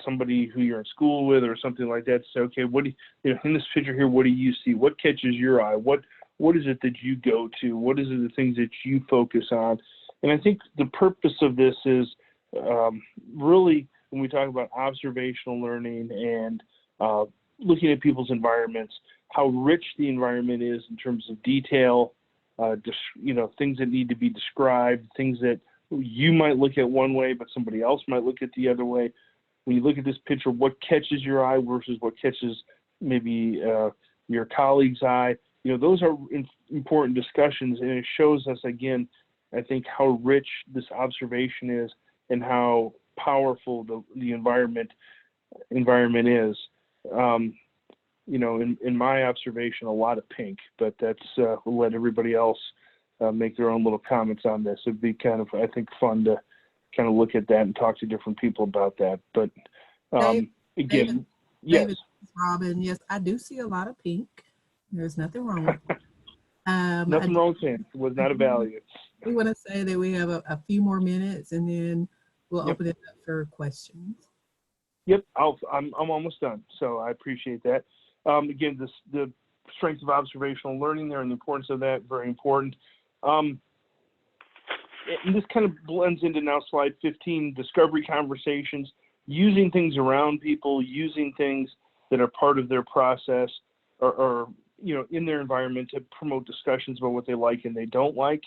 somebody who you're in school with, or something like that. So, okay, what do you know, in this picture here, what do you see? What catches your eye? What is it that you go to? What is it, the things that you focus on? And I think the purpose of this is really, when we talk about observational learning and looking at people's environments, how rich the environment is in terms of detail, you know, things that need to be described, things that you might look at one way, but somebody else might look at the other way. When you look at this picture, what catches your eye versus what catches maybe your colleague's eye, you know, those are important discussions, and it shows us, again, I think, how rich this observation is and how powerful the environment is. You know, in my observation, a lot of pink, but that's we'll let everybody else make their own little comments on this. It'd be kind of, I think, fun to kind of look at that and talk to different people about that. But again, yes. David, Robin, yes, I do see a lot of pink. There's nothing wrong with it. Nothing wrong with it. It was not a value. We want to say that we have a few more minutes, and then we'll open it up for questions. Yep, I'm almost done, so I appreciate that. Again, the strength of observational learning there and the importance of that, very important. And this kind of blends into now slide 15, discovery conversations, using things around people, using things that are part of their process or you know, in their environment to promote discussions about what they like and they don't like.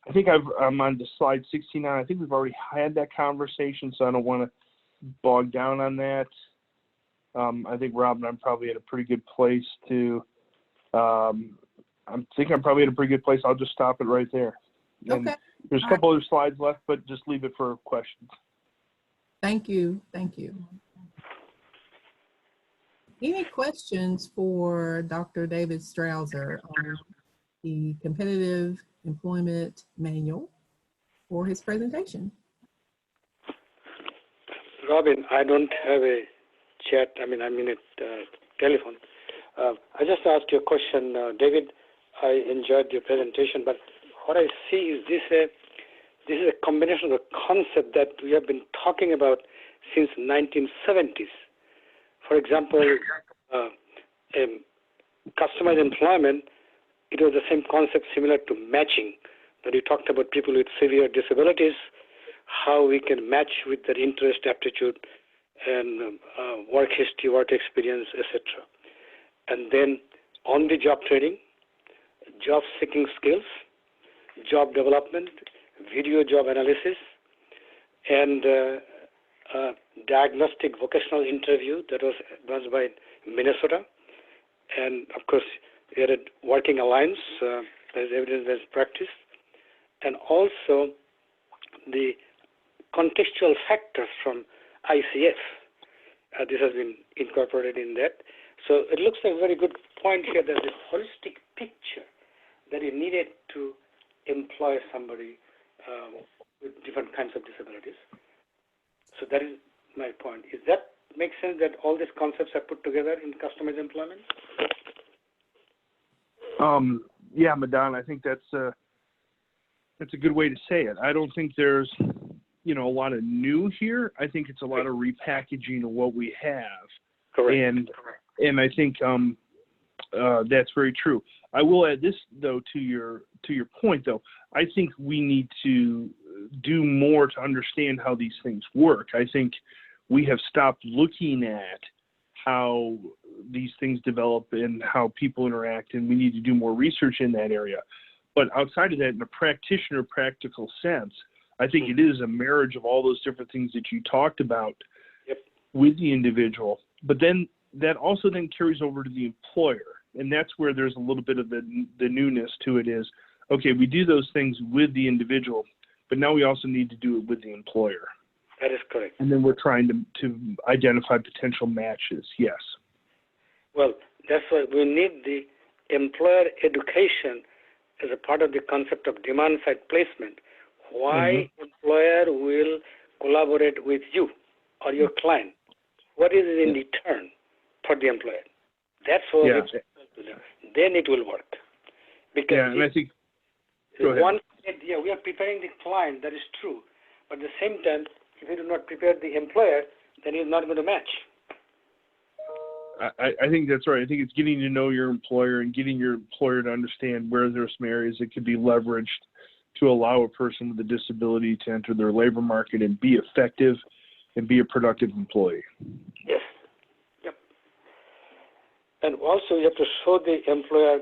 I think I'm on to slide 16 now. I think we've already had that conversation, so I don't want to bog down on that. I think Rob and I'm probably at a pretty good place to, I think I'm probably at a pretty good place. I'll just stop it right there. And okay. There's a couple other slides left, but just leave it for questions. Thank you. Thank you. Any questions for Dr. David Strausser on the Competitive Employment Manual or his presentation? Robin, I don't have a chat. I mean, I'm in a telephone. I just asked you a question, David. I enjoyed your presentation, but what I see is this is a combination of a concept that we have been talking about since 1970s. For example, customized employment, it was the same concept similar to matching, that we talked about people with severe disabilities, how we can match with their interest, aptitude, and work history, work experience, etc. And then on-the-job training, job seeking skills, job development, video job analysis, and diagnostic vocational interview that was done by Minnesota. And of course, we had a working alliance, as evidence-based practice, and also the contextual factors from ICF. This has been incorporated in that. So it looks like a very good point here that the holistic picture that is needed to employ somebody with different kinds of disabilities. So that is my point. Is that make sense that all these concepts are put together in customized employment? Yeah, Madan, I think that's a good way to say it. I don't think there's, you know, a lot of new here. I think it's a lot of repackaging of what we have. Correct. And I think that's very true. I will add this though to your point though. I think we need to do more to understand how these things work. I think we have stopped looking at how these things develop and how people interact, and we need to do more research in that area. But outside of that, in a practitioner practical sense, I think it is a marriage of all those different things that you talked about with the individual. But then that also then carries over to the employer. And that's where there's a little bit of the newness to it is, okay, we do those things with the individual, but now we also need to do it with the employer. That is correct. And then we're trying to identify potential matches, yes. Well, that's why we need the employer education as a part of the concept of demand-side placement. Why employer will collaborate with you or your client? What is it in return for the employer? That's what then it will work. Because and I think, go ahead. We are preparing the client, that is true. But at the same time, if you do not prepare the employer, then he's not going to match. I think that's right. I think it's getting to know your employer and getting your employer to understand where there's some areas that could be leveraged to allow a person with a disability to enter their labor market and be effective and be a productive employee. Yes. Yep. And also you have to show the employer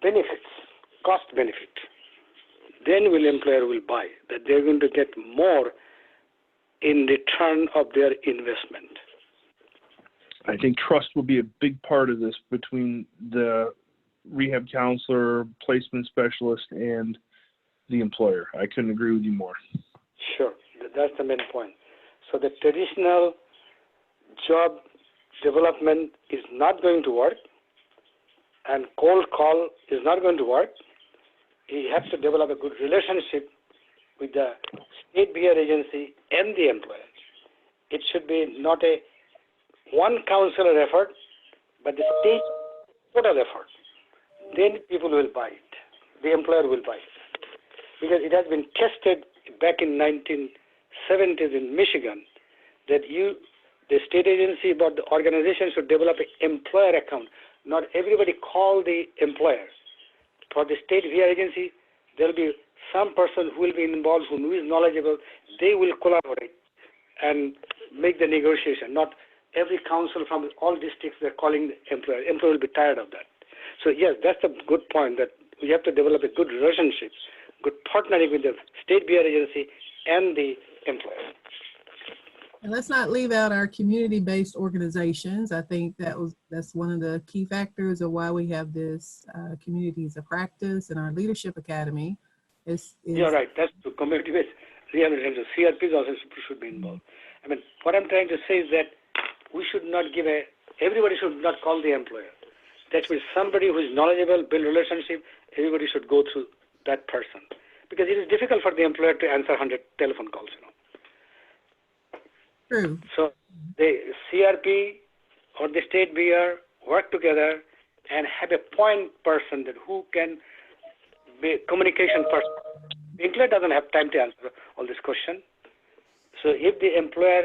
benefits, cost benefit. Then employer will buy, that they're going to get more in return of their investment. I think trust will be a big part of this between the rehab counselor, placement specialist, and the employer. I couldn't agree with you more. Sure, that's the main point. So the traditional job development is not going to work, and cold call is not going to work. You have to develop a good relationship with the state BR agency and the employer. It should be not a one counselor effort, but the state total effort. Then people will buy it. The employer will buy it. Because it has been tested back in 1970s in Michigan that the state agency about the organization should develop an employer account. Not everybody call the employer. For the state VR agency, there will be some person who will be involved who is knowledgeable. They will collaborate and make the negotiation. Not every council from all districts they're calling the employer. Employer will be tired of that. So yes, that's a good point, that we have to develop a good relationship, good partnering with the state BR agency and the employer. And let's not leave out our community-based organizations. I think that's one of the key factors of why we have this communities of practice and our leadership academy. You're right. That's the community-based rehabilitation. CRPs also should be involved. I mean, what I'm trying to say is that we should not everybody should not call the employer. That means somebody who is knowledgeable, build relationship, everybody should go through that person. Because it is difficult for the employer to answer 100 telephone calls, True. So the CRP or the state BR work together and have a point person who can be communication person. The employer doesn't have time to answer all this question. So if the employer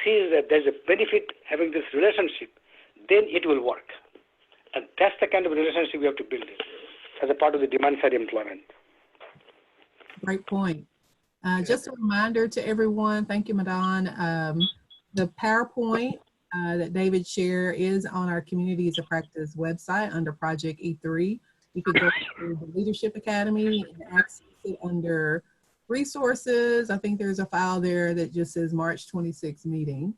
sees that there's a benefit having this relationship, then it will work. And that's the kind of relationship we have to build as a part of the demand-side employment. Great point. Just a reminder to everyone, thank you, Madan. The PowerPoint that David shared is on our Communities of Practice website under Project E3. You could go to the Leadership Academy and access it under resources. I think there's a file there that just says March 26th meeting,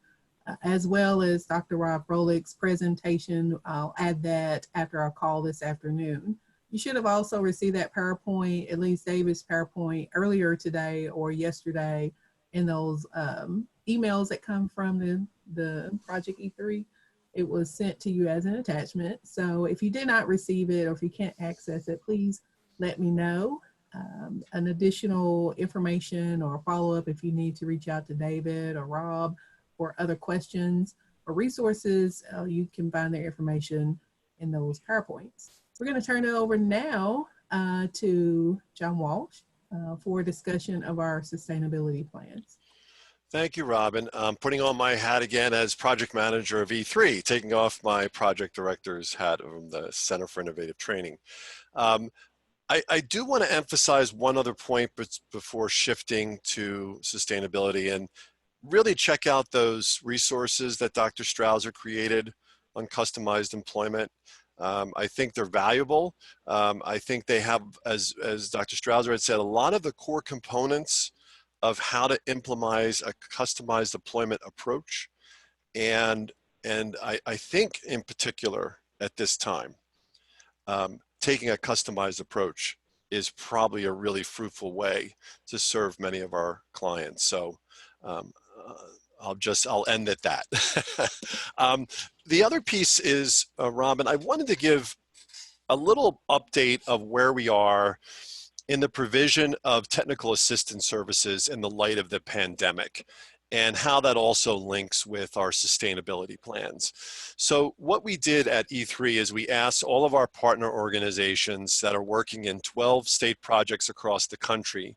as well as Dr. Rob Froelich's presentation. I'll add that after our call this afternoon. You should have also received that PowerPoint, at least David's PowerPoint, earlier today or yesterday in those emails that come from the Project E3. It was sent to you as an attachment. So if you did not receive it or if you can't access it, please let me know. An additional information or follow-up if you need to reach out to David or Rob for other questions or resources, you can find their information in those PowerPoints. We're going to turn it over now to John Walsh for a discussion of our sustainability plans. Thank you, Robin. I'm putting on my hat again as project manager of E3, taking off my project director's hat from the Center for Innovative Training. I do want to emphasize one other point before shifting to sustainability, and really check out those resources that Dr. Strauser created on customized employment. I think they're valuable. I think they have, as Dr. Strauser had said, a lot of the core components of how to implement a customized deployment approach. And I think in particular at this time, taking a customized approach is probably a really fruitful way to serve many of our clients. So I'll end at that. The other piece is, Robin, I wanted to give a little update of where we are in the provision of technical assistance services in the light of the pandemic, and how that also links with our sustainability plans. So what we did at E3 is we asked all of our partner organizations that are working in 12 state projects across the country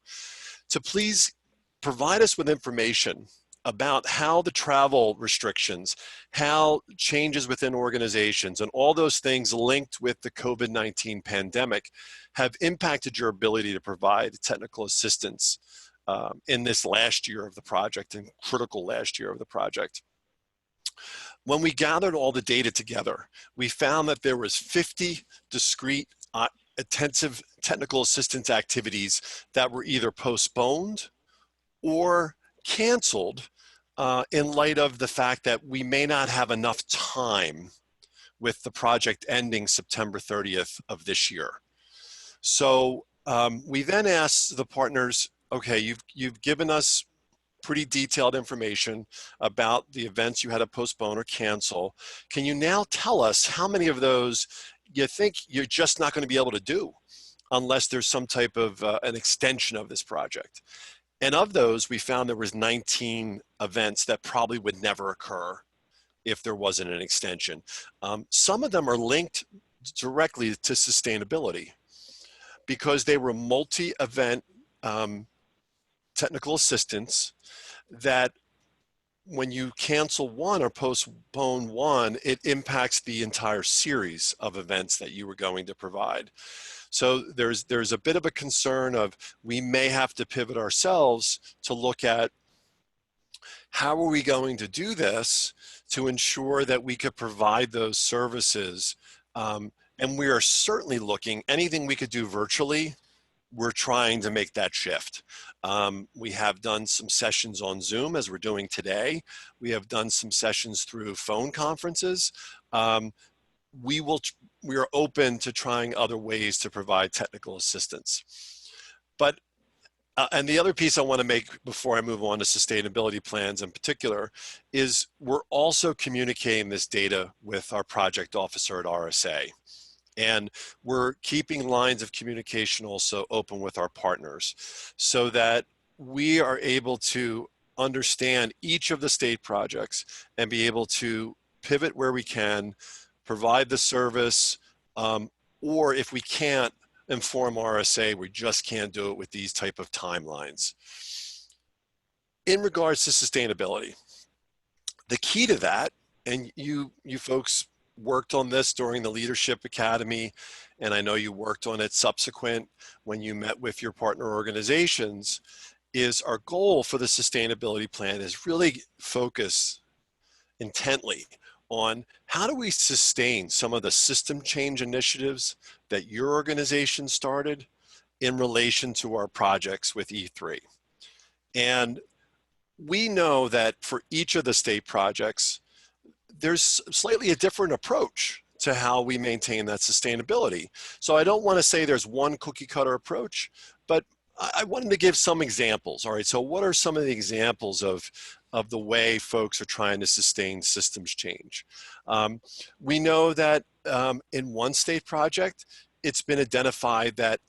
to please provide us with information about how the travel restrictions, how changes within organizations, and all those things linked with the COVID-19 pandemic have impacted your ability to provide technical assistance in this last year of the project, and critical last year of the project. When we gathered all the data together, we found that there was 50 discrete intensive technical assistance activities that were either postponed or canceled in light of the fact that we may not have enough time with the project ending September 30th of this year. So we then asked the partners, okay, you've given us pretty detailed information about the events you had to postpone or cancel. Can you now tell us how many of those you think you're just not going to be able to do unless there's some type of an extension of this project? And of those, we found there was 19 events that probably would never occur if there wasn't an extension. Some of them are linked directly to sustainability because they were multi-event technical assistance that when you cancel one or postpone one, it impacts the entire series of events that you were going to provide. So there's a bit of a concern of we may have to pivot ourselves to look at how are we going to do this to ensure that we could provide those services. And we are certainly looking, anything we could do virtually, we're trying to make that shift. We have done some sessions on Zoom as we're doing today. We have done some sessions through phone conferences. We are open to trying other ways to provide technical assistance. But, and the other piece I want to make before I move on to sustainability plans in particular is we're also communicating this data with our project officer at RSA. And we're keeping lines of communication also open with our partners so that we are able to understand each of the state projects and be able to pivot where we can, provide the service, or if we can't inform RSA, we just can't do it with these type of timelines. In regards to sustainability, the key to that, and you folks worked on this during the Leadership Academy, and I know you worked on it subsequent when you met with your partner organizations, is our goal for the sustainability plan is really focus intently on how do we sustain some of the system change initiatives that your organization started in relation to our projects with E3. And we know that for each of the state projects, there's slightly a different approach to how we maintain that sustainability. So I don't want to say there's one cookie cutter approach, but I wanted to give some examples. All right, so what are some of the examples of the way folks are trying to sustain systems change? We know that in one state project, it's been identified that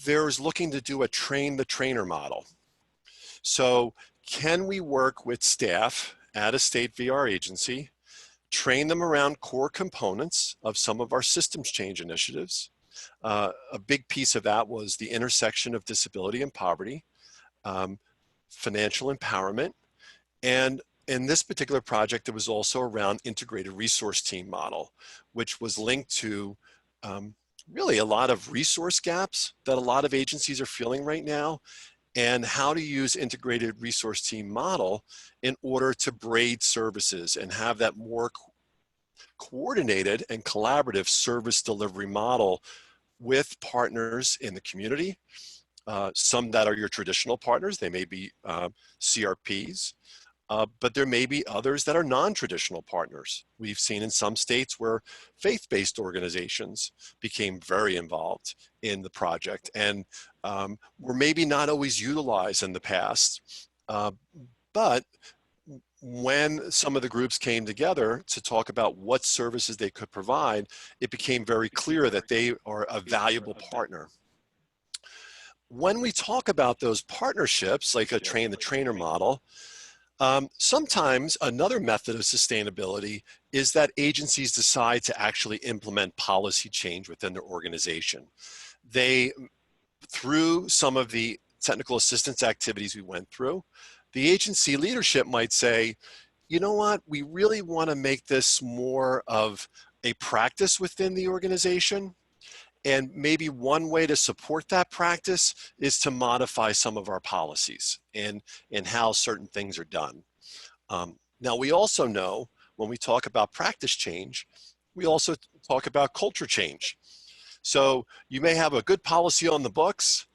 there's looking to do a train the trainer model. So can we work with staff at a state VR agency, train them around core components of some of our systems change initiatives? A big piece of that was the intersection of disability and poverty, financial empowerment, And in this particular project, it was also around integrated resource team model, which was linked to really a lot of resource gaps that a lot of agencies are feeling right now, and how to use integrated resource team model in order to braid services and have that more coordinated and collaborative service delivery model with partners in the community. Some that are your traditional partners, they may be CRPs, but there may be others that are non-traditional partners. We've seen in some states where faith-based organizations became very involved in the project and were maybe not always utilized in the past. But when some of the groups came together to talk about what services they could provide, it became very clear that they are a valuable partner. When we talk about those partnerships, like a train-the-trainer model, sometimes another method of sustainability is that agencies decide to actually implement policy change within their organization. They, through some of the technical assistance activities we went through, the agency leadership might say, you know what, we really want to make this more of a practice within the organization. And maybe one way to support that practice is to modify some of our policies and how certain things are done. Now, we also know when we talk about practice change, we also talk about culture change. So you may have a good policy on the books,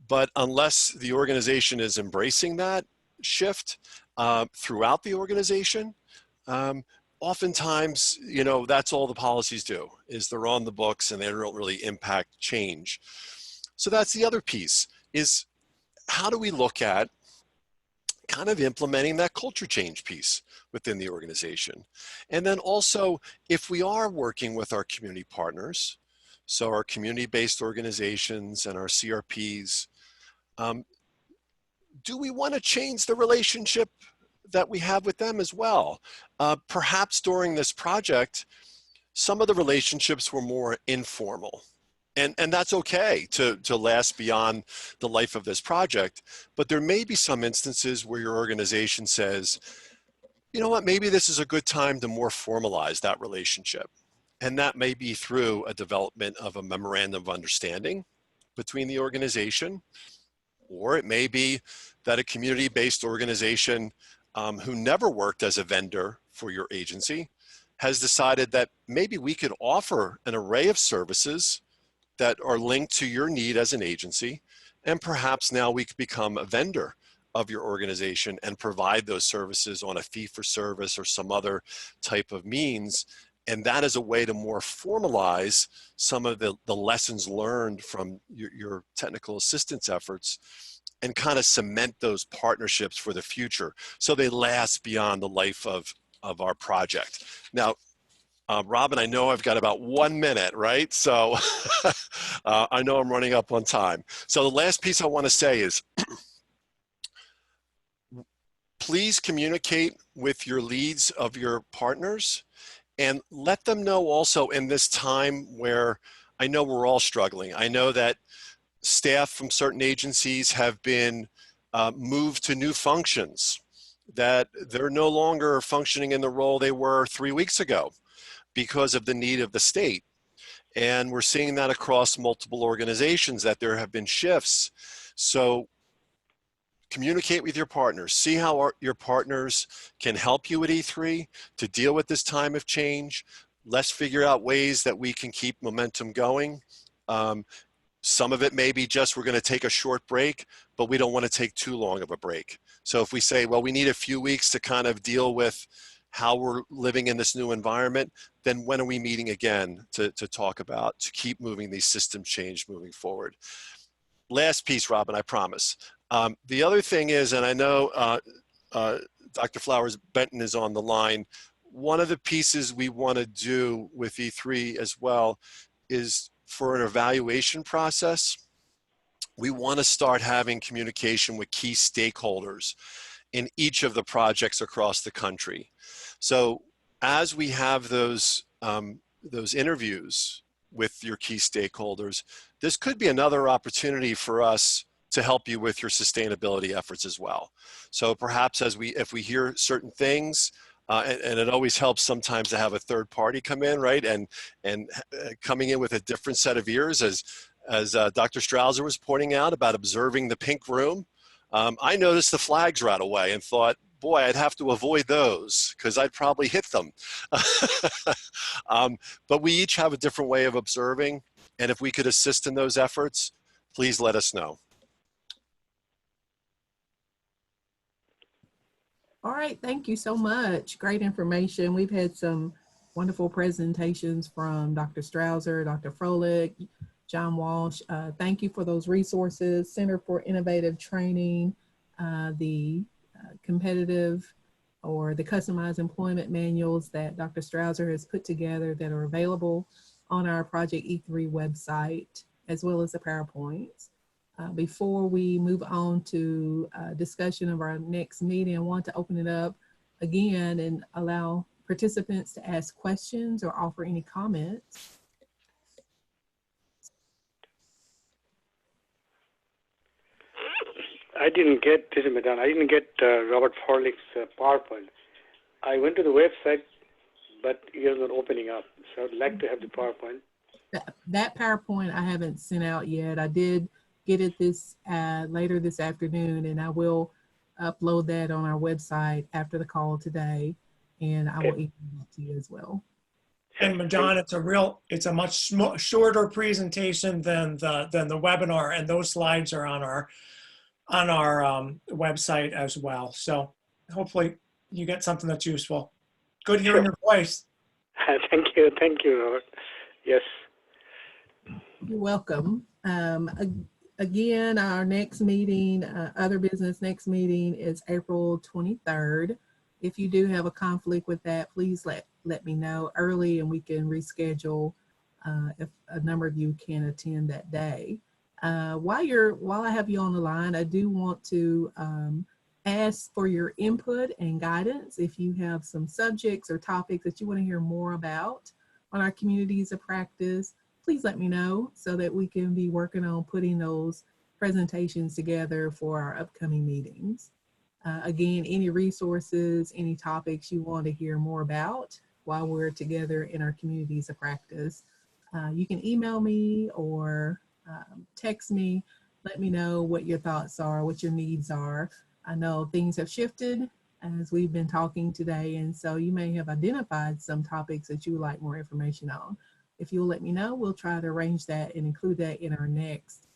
but unless the organization is embracing that shift throughout the organization, oftentimes, you know, that's all the policies do, is they're on the books and they don't really impact change. So that's the other piece, is how do we look at kind of implementing that culture change piece within the organization? And then also, if we are working with our community partners, so our community-based organizations and our CRPs, do we want to change the relationship that we have with them as well? Perhaps during this project, some of the relationships were more informal. And that's okay to last beyond the life of this project. But there may be some instances where your organization says, you know what, maybe this is a good time to more formalize that relationship. And that may be through a development of a memorandum of understanding between the organization, or it may be that a community-based organization who never worked as a vendor for your agency has decided that maybe we could offer an array of services that are linked to your need as an agency, and perhaps now we could become a vendor of your organization and provide those services on a fee-for-service or some other type of means. And that is a way to more formalize some of the lessons learned from your technical assistance efforts and kind of cement those partnerships for the future so they last beyond the life of our project. Now, Robin, I know I've got about 1 minute, right? So I know I'm running up on time. So the last piece I want to say is, please communicate with your leads of your partners and let them know also in this time where I know we're all struggling. I know that staff from certain agencies have been moved to new functions, that they're no longer functioning in the role they were 3 weeks ago because of the need of the state. And we're seeing that across multiple organizations, that there have been shifts. So communicate with your partners. See how your partners can help you at E3 to deal with this time of change. Let's figure out ways that we can keep momentum going. Some of it may be just we're going to take a short break, but we don't want to take too long of a break. So if we say, well, we need a few weeks to kind of deal with how we're living in this new environment, then when are we meeting again to talk about, to keep moving these system change moving forward? Last piece, Robin, I promise. The other thing is, and I know Dr. Flowers Benton is on the line, one of the pieces we want to do with E3 as well is for an evaluation process, we want to start having communication with key stakeholders in each of the projects across the country. So as we have those interviews with your key stakeholders, this could be another opportunity for us to help you with your sustainability efforts as well. So perhaps if we hear certain things, and it always helps sometimes to have a third party come in, right? And coming in with a different set of ears, as Dr. Strauser was pointing out about observing the pink room. I noticed the flags right away and thought, boy, I'd have to avoid those because I'd probably hit them. But we each have a different way of observing. And if we could assist in those efforts, please let us know. All right, thank you so much. Great information. We've had some wonderful presentations from Dr. Strauser, Dr. Froelich, John Walsh. Thank you for those resources. Center for Innovative Training, the competitive or the customized employment manuals that Dr. Strauser has put together that are available on our Project E3 website, as well as the PowerPoints. Before we move on to discussion of our next meeting, I want to open it up again and allow participants to ask questions or offer any comments. I didn't get, this is Madonna, I didn't get Robert Forlich's PowerPoint. I went to the website, but it's not opening up. So I'd like to have the PowerPoint. That PowerPoint I haven't sent out yet. I did get it this later this afternoon, and I will upload that on our website after the call today, and I will email it to you as well. And John, it's a much shorter presentation than the webinar, and those slides are on our website as well. So hopefully you get something that's useful. Good hearing your voice. Thank you, Robert. Yes. You're welcome. Again, our next meeting, other business next meeting is April 23rd. If you do have a conflict with that, please let me know early and we can reschedule if a number of you can attend that day. While I have you on the line, I do want to ask for your input and guidance. If you have some subjects or topics that you want to hear more about on our communities of practice, please let me know so that we can be working on putting those presentations together for our upcoming meetings. Again, any resources, any topics you want to hear more about while we're together in our communities of practice, you can email me or text me. Let me know what your thoughts are, what your needs are. I know things have shifted as we've been talking today, and so you may have identified some topics that you would like more information on. If you'll let me know, we'll try to arrange that and include that in our next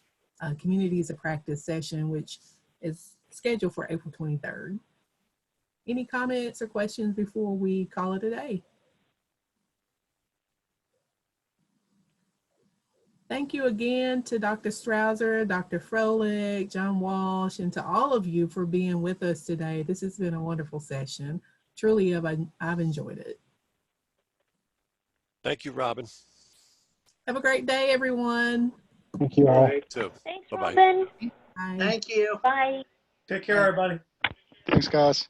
Communities of Practice session, which is scheduled for April 23rd. Any comments or questions before we call it a day? Thank you again to Dr. Strauser, Dr. Froelich, John Walsh, and to all of you for being with us today. This has been a wonderful session. Truly, I've enjoyed it. Thank you, Robin. Have a great day, everyone. Thank you all. Too. Thanks, Bye-bye. Robin. Bye. Thank you. Bye. Take care, everybody. Thanks, guys.